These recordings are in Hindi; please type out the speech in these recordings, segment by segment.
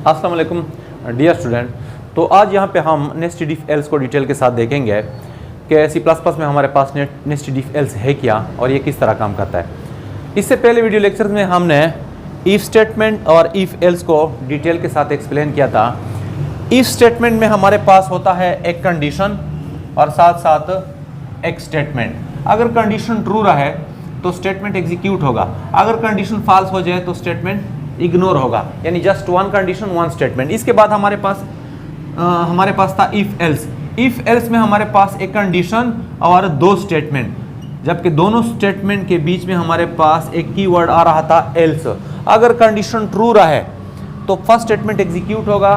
अस्सलाम वालेकुम डियर स्टूडेंट। तो आज यहाँ पे हम नेस्टेड इफ एल्स को डिटेल के साथ देखेंगे कि C++ में हमारे पास नेस्टेड इफ एल्स है क्या और ये किस तरह काम करता है। इससे पहले वीडियो लेक्चर में हमने इफ स्टेटमेंट और इफ एल्स को डिटेल के साथ एक्सप्लेन किया था। इफ स्टेटमेंट में हमारे पास होता है एक कंडीशन और साथ साथ एक स्टेटमेंट। अगर कंडीशन ट्रू रहे तो स्टेटमेंट एग्जीक्यूट होगा, अगर कंडीशन फॉल्स हो जाए तो स्टेटमेंट इग्नोर होगा, यानी just one condition one statement. इसके बाद हमारे पास था इफ एल्स। इफ एल्स में हमारे पास एक कंडीशन और दो स्टेटमेंट, जबकि दोनों स्टेटमेंट के बीच में हमारे पास एक कीवर्ड आ रहा था एल्स। अगर कंडीशन ट्रू रहे तो फर्स्ट स्टेटमेंट एग्जीक्यूट होगा,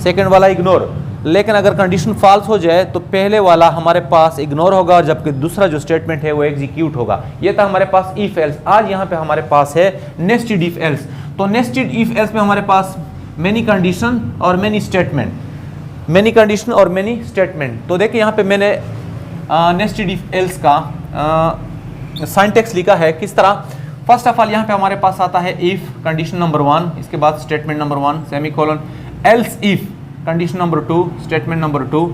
सेकेंड वाला इग्नोर। लेकिन अगर कंडीशन फॉल्स हो जाए तो पहले वाला हमारे पास इग्नोर होगा और जबकि दूसरा जो स्टेटमेंट है वो एग्जीक्यूट होगा। ये था हमारे पास इफ एल्स। आज यहाँ पे हमारे पास है नेस्टेड इफ एल्स। तो नेस्टेड इफ एल्स में हमारे पास मेनी कंडीशन और मेनी स्टेटमेंट, मेनी कंडीशन और मेनी स्टेटमेंट। तो देखिए यहाँ पे मैंने नेस्टेड इफ एल्स का सिंटैक्स लिखा है किस तरह। फर्स्ट ऑफ ऑल यहाँ पे हमारे पास आता है इफ कंडीशन नंबर 1, इसके बाद statement number 1 semicolon, else if condition number 2 statement number 2,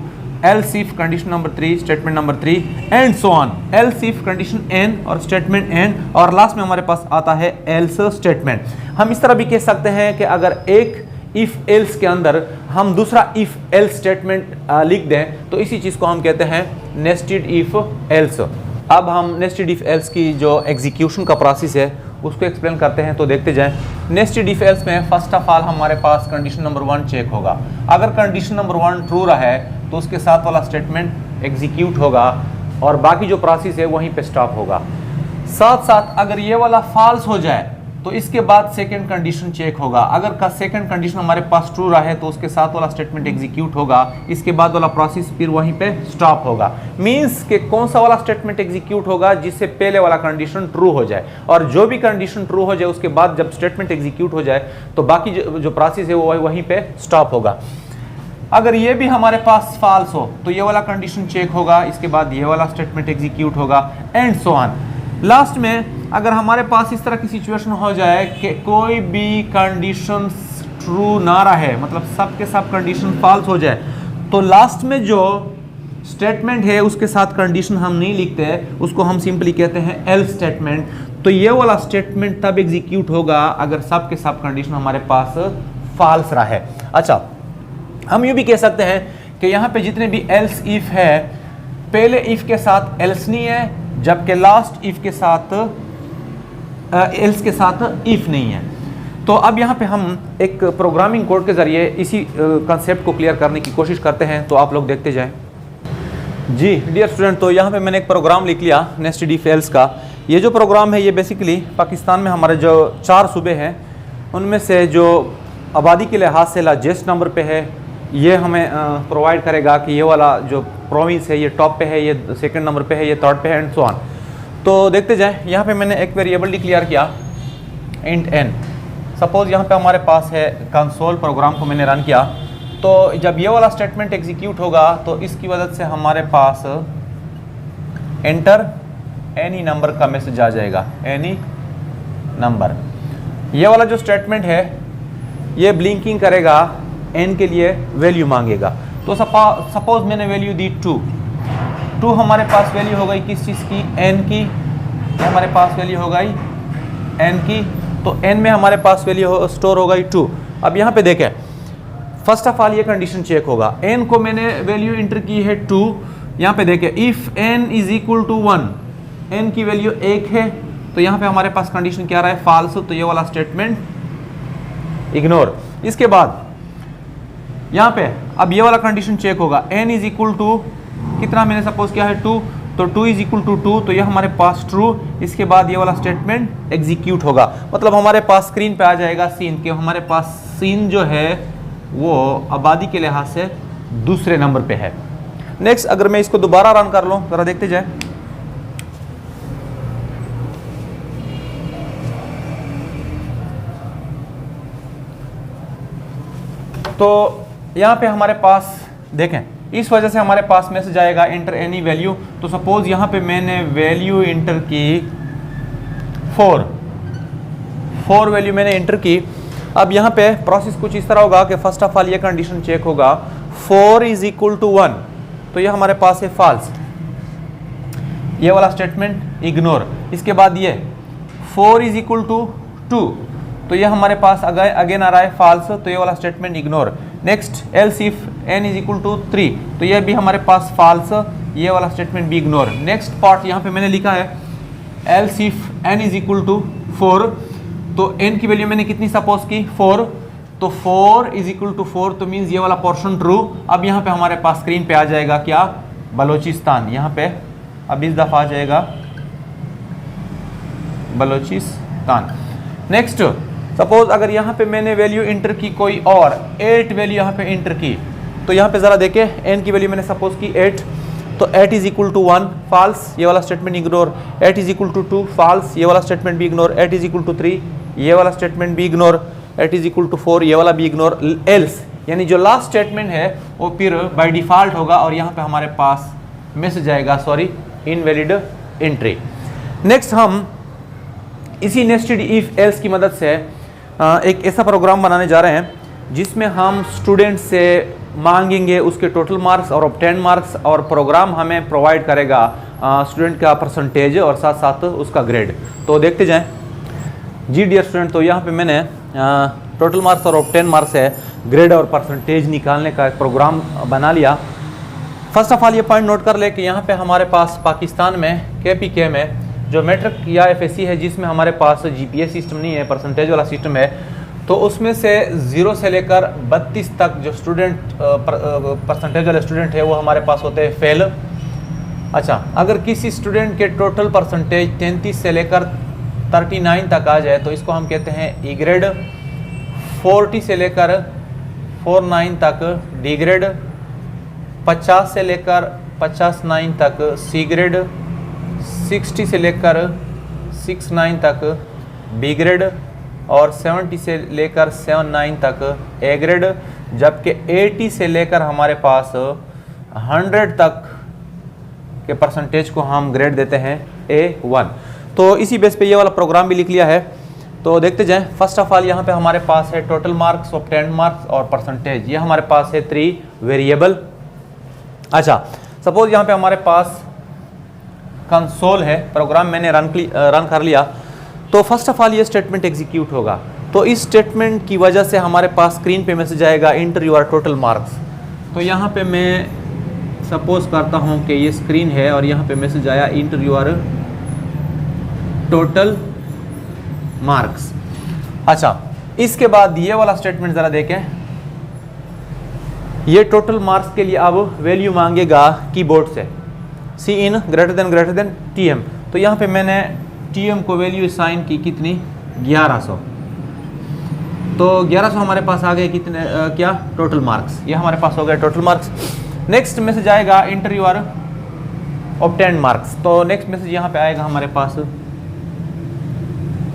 else if condition number 3 statement number 3 and so on. Else if condition N और स्टेटमेंट एन, और लास्ट में हमारे पास आता है एल्स स्टेटमेंट। हम इस तरह भी कह सकते हैं कि अगर एक इफ एल्स के अंदर हम दूसरा इफ एल्स स्टेटमेंट लिख दें तो इसी चीज को हम कहते हैं नेस्टेड इफ एल्स। अब हम नेस्टेड इफ एल्स की जो एग्जीक्यूशन का प्रोसेस है उसको एक्सप्लेन करते हैं, तो देखते जाएं। नेस्टेड इफ एल्स में फर्स्ट ऑफ ऑल हमारे पास कंडीशन नंबर 1 चेक होगा। अगर कंडीशन नंबर 1 ट्रू रहे तो उसके साथ वाला स्टेटमेंट एग्जीक्यूट होगा और बाकी जो प्रोसेस है वहीं पे स्टॉप होगा। साथ साथ अगर ये वाला फॉल्स हो जाए तो इसके बाद सेकंड कंडीशन चेक होगा। अगर का सेकंड कंडीशन हमारे पास ट्रू रहे तो उसके साथ वाला स्टेटमेंट एग्जीक्यूट होगा, इसके बाद वाला प्रोसेस फिर वहीं पे स्टॉप होगा। मींस कि कौन सा वाला स्टेटमेंट एग्जीक्यूट होगा, जिससे पहले वाला कंडीशन ट्रू हो जाए, और जो भी कंडीशन ट्रू हो जाए उसके बाद जब स्टेटमेंट एग्जीक्यूट हो जाए तो बाकी जो प्रोसेस है वो वहीं पे स्टॉप होगा। अगर ये भी हमारे पास फॉल्स हो तो ये वाला कंडीशन चेक होगा, इसके बाद ये वाला स्टेटमेंट एग्जीक्यूट होगा एंड सो ऑन। लास्ट में अगर हमारे पास इस तरह की सिचुएशन हो जाए कि कोई भी कंडीशन ट्रू ना रहे, मतलब सब के सब कंडीशन फॉल्स हो जाए, तो लास्ट में जो स्टेटमेंट है उसके साथ कंडीशन हम नहीं लिखते, उसको हम सिंपली कहते हैं एल्स स्टेटमेंट। तो ये वाला स्टेटमेंट तब एग्जीक्यूट होगा अगर सब के सब कंडीशन हमारे पास फॉल्स रहे। अच्छा, हम यूँ भी कह सकते हैं कि यहाँ पे जितने भी एल्स इफ है, पहले इफ के साथ एल्स नहीं है, जबकि लास्ट इफ के साथ एल्स के साथ इफ नहीं है। तो अब यहाँ पे हम एक प्रोग्रामिंग कोड के ज़रिए इसी कंसेप्ट को क्लियर करने की कोशिश करते हैं, तो आप लोग देखते जाएं। जी डियर स्टूडेंट, तो यहाँ पे मैंने एक प्रोग्राम लिख लिया नेस्टेड इफ एल्स का। ये जो प्रोग्राम है ये बेसिकली पाकिस्तान में हमारे जो 4 सूबे हैं उनमें से जो आबादी के लिहाज से लार्जेस्ट नंबर पे है, ये हमें प्रोवाइड करेगा कि ये वाला जो प्रोविंस है ये टॉप पे है, ये सेकंड नंबर पे है, ये थर्ड पे है एंड सो ऑन। तो देखते जाएं। यहाँ पे मैंने एक वेरिएबल डिक्लेयर किया इंट एन। सपोज यहाँ पे हमारे पास है कंसोल, प्रोग्राम को मैंने रन किया, तो जब ये वाला स्टेटमेंट एग्जीक्यूट होगा तो इसकी वजह से हमारे पास एंटर एनी नंबर का मैसेज आ जाएगा, एनी नंबर। ये वाला जो स्टेटमेंट है ये ब्लिंकिंग करेगा, एन के लिए वैल्यू मांगेगा। तो सपोज मैंने वैल्यू दी 2 हमारे पास वैल्यू हो गई किस चीज़ की, एन की। हमारे पास वैल्यू हो गई एन की, तो एन में हमारे पास वैल्यू स्टोर हो गई 2। अब यहाँ पे देखें, फर्स्ट ऑफ ऑल ये कंडीशन चेक होगा। एन को मैंने वैल्यू इंटर की है 2। यहाँ पे देखें if N is equal to 1, N की वैल्यू 1 है, तो यहाँ पे हमारे पास कंडीशन क्या रहा है, फॉल्स। तो ये वाला स्टेटमेंट इग्नोर। इसके बाद यहाँ पे अब ये वाला कंडीशन चेक होगा, n इज इक्वल टू कितना मैंने सपोज किया है 2, तो 2 इज इक्वल टू 2, तो ये हमारे पास ट्रू। इसके बाद ये वाला स्टेटमेंट एग्जीक्यूट होगा, मतलब हमारे पास स्क्रीन पे आ जाएगा सीन के हमारे पास सीन जो है वो आबादी के लिहाज से दूसरे नंबर पे है। नेक्स्ट अगर मैं इसको दोबारा रन कर लूँ, जरा देखते जाए। तो यहाँ पे हमारे पास देखें, इस वजह से हमारे पास मैसेज आएगा एंटर एनी वैल्यू। तो सपोज यहाँ पे मैंने वैल्यू इंटर की 4 वैल्यू मैंने इंटर की, अब यहाँ पे प्रोसेस कुछ इस तरह होगा कि फर्स्ट ऑफ ऑल ये कंडीशन चेक होगा 4 इज इक्वल टू 1, तो ये हमारे पास है फॉल्स, ये वाला स्टेटमेंट इग्नोर। इसके बाद ये 4 इज इक्वल टू 2, तो ये हमारे पास अगेन आ रहा है फॉल्स, तो ये वाला statement ignore. Next else if n is equal to 3, तो ये भी हमारे पास फॉल्स, ये वाला स्टेटमेंट भी इग्नोर। नेक्स्ट पार्ट यहाँ पे मैंने लिखा है else if n is equal to 4, तो n की वैल्यू मैंने कितनी सपोज की 4, तो 4 इज इक्वल टू 4, तो मीन्स ये वाला पोर्शन ट्रू। अब यहाँ पे हमारे पास स्क्रीन पे आ जाएगा क्या, बलोचिस्तान, यहाँ पे अब इस दफ़ा आ जाएगा बलोचिस्तान। नेक्स्ट सपोज अगर यहाँ पे मैंने वैल्यू इंटर की कोई और 8 वैल्यू यहाँ पे इंटर की, तो यहाँ पे ज़रा देखें n की वैल्यू मैंने सपोज की 8, तो 8 इज इक्वल टू 1 फॉल्स, ये वाला statement ignore. 8 is equal to 2 false, ये वाला स्टेटमेंट भी इग्नोर। 8 इज इक्वल टू 3, ये वाला स्टेटमेंट भी इग्नोर। 8 इज इक्वल टू 4, ये वाला भी इग्नोर। एल्स यानी जो लास्ट स्टेटमेंट है वो फिर बाय डिफ़ॉल्ट होगा और यहाँ पे हमारे पास मैसेज आएगा सॉरी इनवैलिड एंट्री। नेक्स्ट हम इसी नेस्टेड इफ एल्स की मदद से एक ऐसा प्रोग्राम बनाने जा रहे हैं जिसमें हम स्टूडेंट से मांगेंगे उसके टोटल मार्क्स और ऑब्टेन मार्क्स, और प्रोग्राम हमें प्रोवाइड करेगा स्टूडेंट का परसेंटेज और साथ साथ उसका ग्रेड। तो देखते जाएं। जी डियर स्टूडेंट, तो यहाँ पे मैंने टोटल मार्क्स और ऑब्टेन मार्क्स से ग्रेड और परसेंटेज निकालने का एक प्रोग्राम बना लिया। फर्स्ट ऑफ ऑल ये पॉइंट नोट कर ले कि यहाँ पे हमारे पास पाकिस्तान में KPK में जो मैट्रिक या FSC है जिसमें हमारे पास GPA सिस्टम नहीं है, परसेंटेज वाला सिस्टम है, तो उसमें से 0 से लेकर 32 तक जो स्टूडेंट परसेंटेज वाले स्टूडेंट है वो हमारे पास होते हैं फेल। अच्छा, अगर किसी स्टूडेंट के टोटल परसेंटेज 33 से लेकर 39 तक आ जाए तो इसको हम कहते हैं E ग्रेड। 40 से लेकर 49 तक D ग्रेड, 50 से लेकर 59 तक C ग्रेड, 60 से लेकर 69 तक B ग्रेड और 70 से लेकर 79 तक A ग्रेड, जबकि 80 से लेकर हमारे पास 100 तक के परसेंटेज को हम ग्रेड देते हैं A1। तो इसी बेस पे ये वाला प्रोग्राम भी लिख लिया है, तो देखते जाएं। फर्स्ट ऑफ ऑल यहाँ पे हमारे पास है टोटल मार्क्स, ऑब्टेन्ड मार्क्स और परसेंटेज, ये हमारे पास है 3 वेरिएबल। अच्छा, सपोज यहाँ पे हमारे पास कंसोल है, प्रोग्राम मैंने रन कर लिया, तो फर्स्ट ऑफ ऑल ये स्टेटमेंट एग्जीक्यूट होगा। तो इस स्टेटमेंट की वजह से हमारे पास स्क्रीन पे मैसेज आएगा इंटर योर टोटल मार्क्स। तो यहाँ पे मैं सपोज करता हूँ कि ये स्क्रीन है और यहाँ पे मैसेज आया इंटर योर टोटल मार्क्स। अच्छा, इसके बाद ये वाला स्टेटमेंट ज़रा देखें, ये टोटल मार्क्स के लिए अब वैल्यू मांगेगा कीबोर्ड से सी इन ग्रेटर देन TM। तो यहाँ पे मैंने TM को वैल्यू साइन की कितनी 1100, तो 1100 हमारे पास आ गए कितने क्या टोटल मार्क्स, ये हमारे पास हो गए टोटल मार्क्स। नेक्स्ट मैसेज आएगा इंटर योर ऑब्टेन्ड मार्क्स। तो नेक्स्ट मैसेज यहाँ पे आएगा हमारे पास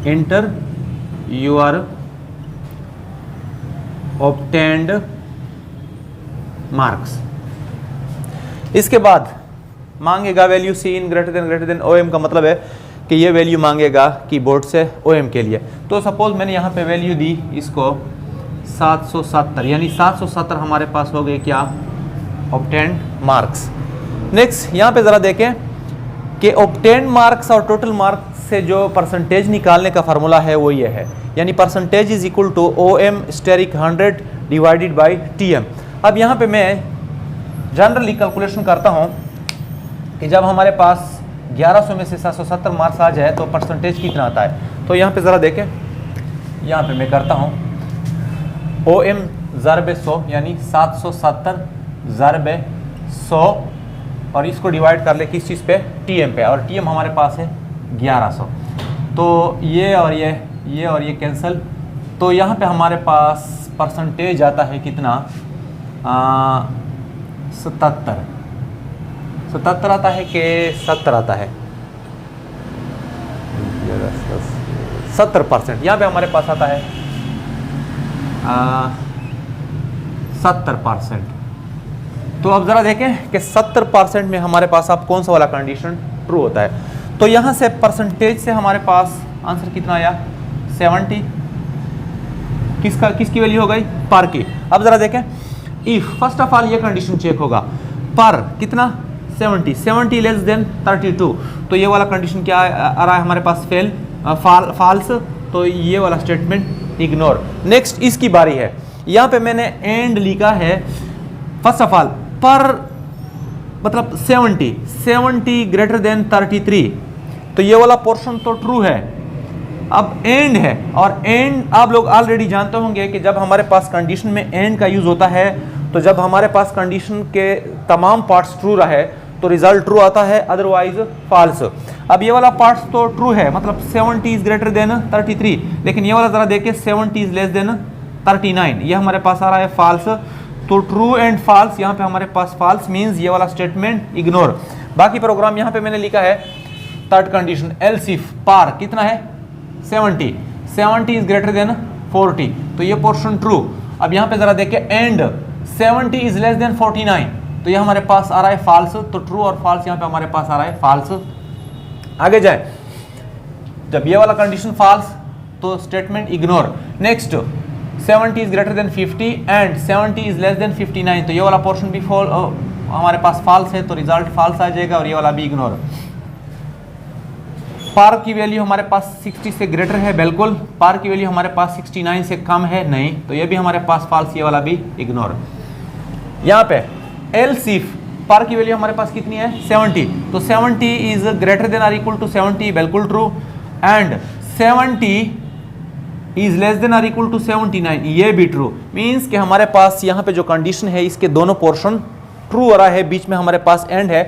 इंटर योर ऑब्टेन्ड मार्क्स। इसके बाद मांगेगा value C in greater than OM, का मतलब है कि ये वैल्यू मांगेगा कीबोर्ड से OM के लिए। तो सपोज मैंने यहाँ पे वैल्यू दी इसको 770, यानी 770 हमारे पास हो गए क्या ऑब्टेन्ड मार्क्स। नेक्स्ट यहाँ पे ज़रा देखें कि ऑब्टेन्ड मार्क्स और टोटल मार्क्स से जो परसेंटेज निकालने का फार्मूला है वो ये है, यानी percentage is equal to OM asterisk 100 divided by TM। अब यहाँ पे मैं जनरली कैलकुलेशन करता हूँ कि जब हमारे पास 1100 में से 770 मार्क्स आ जाए तो परसेंटेज कितना आता है। तो यहाँ पे ज़रा देखें, यहाँ पे मैं करता हूँ OM ज़रबे 100 यानी 770 ज़रबे 100 और इसको डिवाइड कर ले किस चीज़ पे TM पे, और TM हमारे पास है 1100। तो ये और ये कैंसिल, तो यहाँ पे हमारे पास परसेंटेज आता है कितना 77 आता है कि 70 आता है 70%। यहाँ पे हमारे पास आता है 70%। तो अब ज़रा देखें कि 70% में हमारे पास अब कौन सा वाला कंडीशन ट्रू होता है। तो यहाँ से परसेंटेज से हमारे पास आंसर कितना आया 70, किसकी वैल्यू हो गई, पर की। अब जरा देखें, इफ फर्स्ट ऑफ ऑल ये कंडीशन चेक होगा, पर कितना 70 लेस देन 32, तो ये वाला कंडीशन क्या आ रहा है हमारे पास, फॉल्स, तो ये वाला स्टेटमेंट इग्नोर। नेक्स्ट इसकी बारी है, यहाँ पे मैंने एंड लिखा है फर्स्ट ऑफ ऑल पर मतलब 70 ग्रेटर देन 33, तो ये वाला पोर्शन तो ट्रू है। अब एंड है, और एंड आप लोग ऑलरेडी जानते होंगे कि जब हमारे पास कंडीशन में एंड का यूज होता है, तो जब हमारे पास कंडीशन के तमाम पार्ट्स ट्रू रहे तो रिजल्ट ट्रू आता है, अदरवाइज फॉल्स। अब ये वाला पार्ट्स तो ट्रू है, मतलब 70 इज ग्रेटर देन 33, लेकिन ये वाला जरा देखिए 70 इज लेस देन 39, ये हमारे पास आ रहा है फॉल्स। तो ट्रू एंड फॉल्स, यहाँ पे हमारे पास फॉल्स मींस ये वाला स्टेटमेंट इग्नोर। बाकी प्रोग्राम यहाँ पे मैंने लिखा है थर्ड कंडीशन एल्स इफ पार कितना है 70 इज ग्रेटर देन 40, तो ये पोर्शन ट्रू। अब यहाँ पे जरा देखिए एंड 70 इज लेस देन 49, तो ये हमारे पास आ रहा है फॉल्स, तो ट्रू और फॉल्स यहाँ पे हमारे पास आ रहा है फॉल्स। आगे जाए, जब ये वाला कंडीशन फॉल्स तो statement ignore. Next 70 is greater then 50 and 70 is less then 59, तो ये वाला पोर्शन भी हमारे पास फॉल्स है, तो रिजल्ट फॉल्स आ जाएगा, और ये वाला भी इग्नोर। पार की वैल्यू हमारे पास 60 से ग्रेटर है, बिल्कुल। पार की वैल्यू हमारे पास 69 से कम है, नहीं, तो ये भी हमारे पास फॉल्स, ये वाला भी इग्नोर। यहाँ पे एल्स इफ पार की वैल्यू हमारे पास कितनी है 70, तो 70 is greater than or equal to 70, बिल्कुल true, and 70 is less than or equal to 79, ये भी ट्रू। मींस कि हमारे पास यहाँ पे जो कंडीशन है इसके दोनों पोर्शन ट्रू आ रहा है, बीच में हमारे पास एंड है,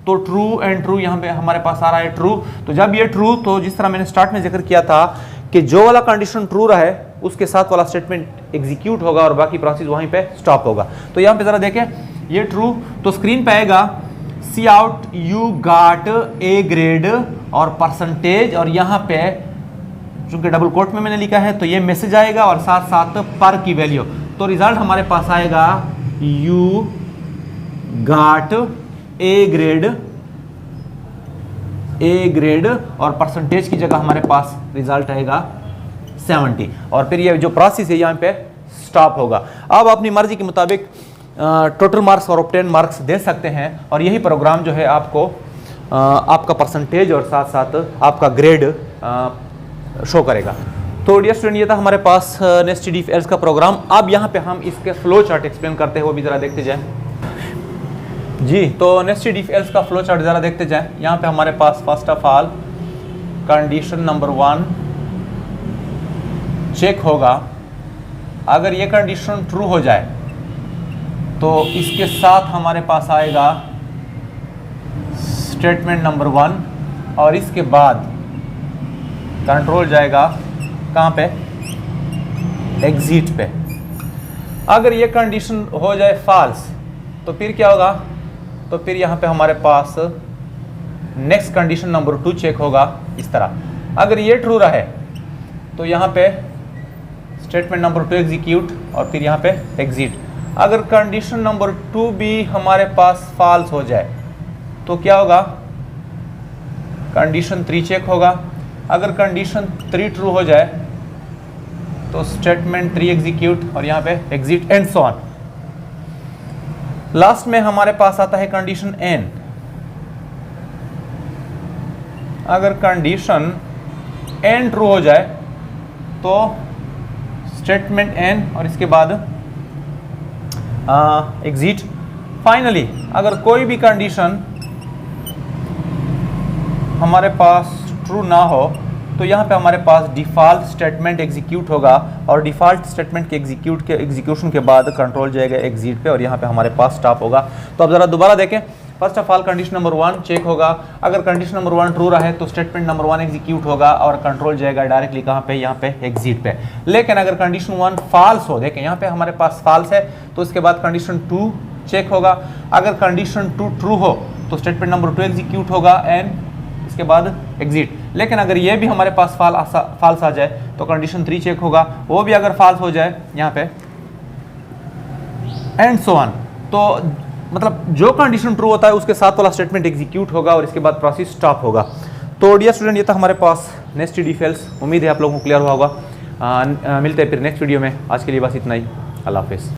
तो ट्रू एंड ट्रू यहाँ पे हमारे पास आ रहा है ट्रू। तो जब ये ट्रू, तो जिस तरह मैंने स्टार्ट में जिक्र किया था कि जो वाला कंडीशन ट्रू रहा है उसके साथ वाला स्टेटमेंट एग्जीक्यूट होगा और बाकी प्रोसेस वहीं पे स्टॉप होगा। तो यहाँ पे जरा देखें, ये ट्रू, तो स्क्रीन पे आएगा cout you got A grade और परसेंटेज, और यहाँ पे चूंकि डबल कोट में मैंने लिखा है तो ये मैसेज आएगा और साथ साथ पर की वैल्यू, तो रिजल्ट हमारे पास आएगा यू गॉट ए ग्रेड और परसेंटेज की जगह हमारे पास रिजल्ट आएगा 70, और फिर ये जो प्रोसेस है यहाँ पे स्टॉप होगा। अब अपनी मर्जी के मुताबिक टोटल मार्क्स और ऑब्टेन मार्क्स दे सकते हैं, और यही प्रोग्राम जो है आपको आपका परसेंटेज और साथ साथ आपका ग्रेड शो करेगा। तो डियर स्टूडेंट, ये था हमारे पास नेस्टेड इफ एल्स का प्रोग्राम। अब यहाँ पे हम इसके फ्लो चार्ट एक्सप्लेन करते हैं, वो भी जरा देखते जाएं। जी, तो नेस्टेड इफ एल्स का फ्लो चार्ट जरा देखते जाएं। यहाँ पे हमारे पास first of all condition number 1 check होगा। अगर ये कंडीशन ट्रू हो जाए तो इसके साथ हमारे पास आएगा स्टेटमेंट नंबर 1, और इसके बाद कंट्रोल जाएगा कहाँ पे, एग्जिट पे। अगर ये कंडीशन हो जाए फॉल्स तो फिर क्या होगा, तो फिर यहाँ पे हमारे पास नेक्स्ट कंडीशन नंबर 2 चेक होगा इस तरह। अगर ये ट्रू रहे तो यहाँ पे स्टेटमेंट नंबर 2 एग्जीक्यूट और फिर यहाँ पे एग्जिट। अगर कंडीशन नंबर 2 भी हमारे पास फॉल्स हो जाए तो क्या होगा, कंडीशन 3 चेक होगा। अगर कंडीशन 3 ट्रू हो जाए तो स्टेटमेंट 3 एग्जीक्यूट और यहाँ पे exit and so on. Last में हमारे पास आता है कंडीशन n। अगर कंडीशन n ट्रू हो जाए तो स्टेटमेंट n और इसके बाद एग्जिट। फाइनली अगर कोई भी कंडीशन हमारे पास ट्रू ना हो तो यहाँ पे हमारे पास डिफ़ॉल्ट स्टेटमेंट एग्जीक्यूट होगा, और डिफ़ॉल्ट स्टेटमेंट के एग्जीक्यूशन के बाद कंट्रोल जाएगा एग्जिट पे, और यहाँ पे हमारे पास स्टॉप होगा। तो अब ज़रा दोबारा देखें। First of all condition number 1 check होगा। अगर कंडीशन नंबर 1 ट्रू रहे तो स्टेटमेंट नंबर 1 एग्जीक्यूट होगा और कंट्रोल जाएगा डायरेक्टली कहाँ पे, यहाँ पे एग्जिट पे। लेकिन अगर कंडीशन 1 फॉल्स हो, देखें यहाँ पे हमारे पास फॉल्स है, तो इसके बाद कंडीशन 2 चेक होगा। अगर कंडीशन 2 ट्रू हो तो स्टेटमेंट नंबर 2 एग्जीक्यूट होगा एंड इसके बाद एग्जिट। लेकिन अगर ये भी हमारे पास फॉल्स आ जाए तो कंडीशन 3 चेक होगा, वो भी अगर फॉल्स हो जाए यहाँ पे एंड सो ऑन। तो मतलब जो कंडीशन ट्रू होता है उसके साथ वाला स्टेटमेंट एग्जीक्यूट होगा और इसके बाद प्रोसेस स्टॉप होगा। तो डियर स्टूडेंट, ये था हमारे पास नेस्टेड इफ एल्स। उम्मीद है आप लोगों को क्लियर हुआ होगा। मिलते हैं फिर नेक्स्ट वीडियो में। आज के लिए बस इतना ही। अल्लाह हाफिज़।